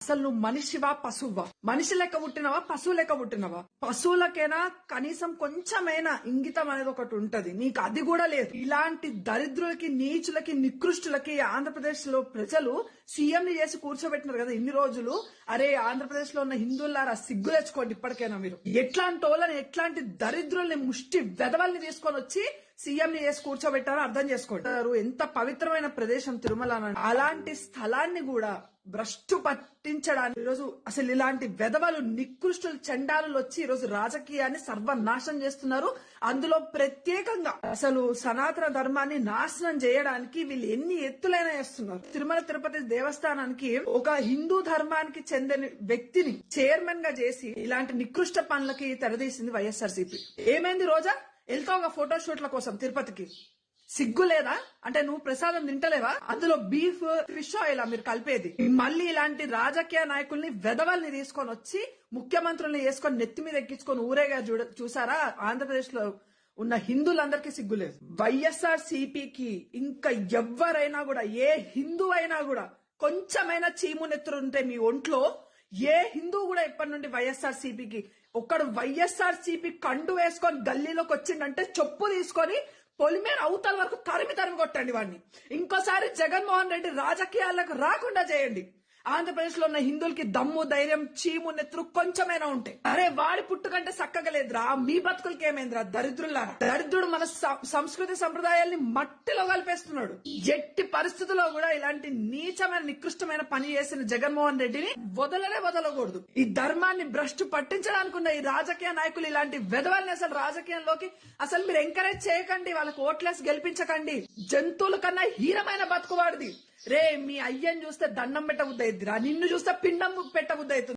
అసలు నువ్వు మనిషివా పశువా? మనిషి లెక్క పుట్టినవా పశువు లెక్క పుట్టినవా? పశువులకైనా కనీసం కొంచెమైనా ఇంగితం అనేది ఒకటి ఉంటది, నీకు అది కూడా లేదు. ఇలాంటి దరిద్రులకి, నీచులకి, నికృష్టులకి ఆంధ్రప్రదేశ్ లో ప్రజలు సీఎం ని చేసి కూర్చోబెట్టినారు కదా ఇన్ని రోజులు. అరే ఆంధ్రప్రదేశ్ లో ఉన్న హిందువులారా సిగ్గు తెచ్చుకోండి ఇప్పటికైనా. మీరు ఎట్లాంటి వాళ్ళని, ఎట్లాంటి దరిద్రుల్ని, ముష్టి వెధవల్ని తీసుకొని వచ్చి సీఎం ని చేసి కూర్చోబెట్టారో అర్థం చేసుకోండి. ఎంత పవిత్రమైన ప్రదేశం తిరుమల. అలాంటి స్థలాన్ని కూడా భ్రష్టు పట్టించడానికి ఈరోజు అసలు ఇలాంటి వెధవలు, నికృష్టులు, చండాలు వచ్చి ఈరోజు రాజకీయాన్ని సర్వనాశనం చేస్తున్నారు. అందులో ప్రత్యేకంగా అసలు సనాతన ధర్మాన్ని నాశనం చేయడానికి వీళ్ళు ఎన్ని ఎత్తులైనా వేస్తున్నారు. తిరుమల తిరుపతి దేవస్థానానికి ఒక హిందూ ధర్మానికి చెందిన వ్యక్తిని చైర్మన్ గా చేసి ఇలాంటి నికృష్ట పనులకి తెరదీసింది వైఎస్ఆర్సీపీ. ఏమైంది రోజా? వెళ్తావుగా ఫోటో షూట్ల కోసం తిరుపతికి, సిగ్గు లేదా? అంటే నువ్వు ప్రసాదం తింటలేవా? అందులో బీఫ్, ఫిష్ ఆయిల్ మీరు కలిపేది. మళ్ళీ ఇలాంటి రాజకీయ నాయకుల్ని, వెధవల్ని తీసుకొని వచ్చి ముఖ్యమంత్రుల్ని వేసుకొని నెత్తి మీద ఎక్కించుకొని ఊరేగా చూసారా? ఆంధ్రప్రదేశ్ లో ఉన్న హిందువులందరికీ సిగ్గు లేదు. వైఎస్ఆర్ సిపికి ఇంకా ఎవ్వరైనా కూడా, ఏ హిందూ అయినా కూడా కొంచెమైనా చీము నెత్తురు ఉంటే మీ ఒంట్లో, ఏ హిందూ కూడా ఇప్పటి నుండి వైఎస్ఆర్ సిపికి ఒక్కడు వైఎస్ఆర్ సిపి కండు వేసుకొని గల్లీలోకి వచ్చిందంటే చెప్పు తీసుకొని పొలిమేర అవతల వరకు తరిమి కొట్టండి వాడిని. ఇంకోసారి జగన్మోహన్ రెడ్డి రాజకీయాలకు రాకుండా చేయండి. ఆంధ్రప్రదేశ్ లో ఉన్న హిందువులకి దమ్ము, ధైర్యం, చీము నెత్తురు కొంచెమైనా ఉంటే, అరే వాడి పుట్టుకంటే చక్కగా లేదురా, మీ బతుకులకి ఏమైందిరా దరిద్రులారా? దరిద్రుడు మన సంస్కృతి సంప్రదాయాల్ని మట్టిలో కలిపేస్తున్నాడు. ఎట్టి పరిస్థితుల్లో కూడా ఇలాంటి నీచమైన, నికృష్టమైన పని చేసిన జగన్మోహన్ రెడ్డిని వదలకూడదు. ఈ ధర్మాన్ని భ్రష్టు పట్టించడానికి ఉన్న ఈ రాజకీయ నాయకులు, ఇలాంటి వెధవల్ని అసలు రాజకీయంలోకి అసలు మీరు ఎంకరేజ్ చేయకండి. వాళ్ళకి ఓట్లేసి గెలిపించకండి. జంతువుల కన్నా హీనమైన బతుకువాడిది. రే మీ అయ్యని చూస్తే దండం పెట్టబుద్దయిద్దిరా, నిన్ను చూస్తే పిండం పెట్టబుద్దయితుంది.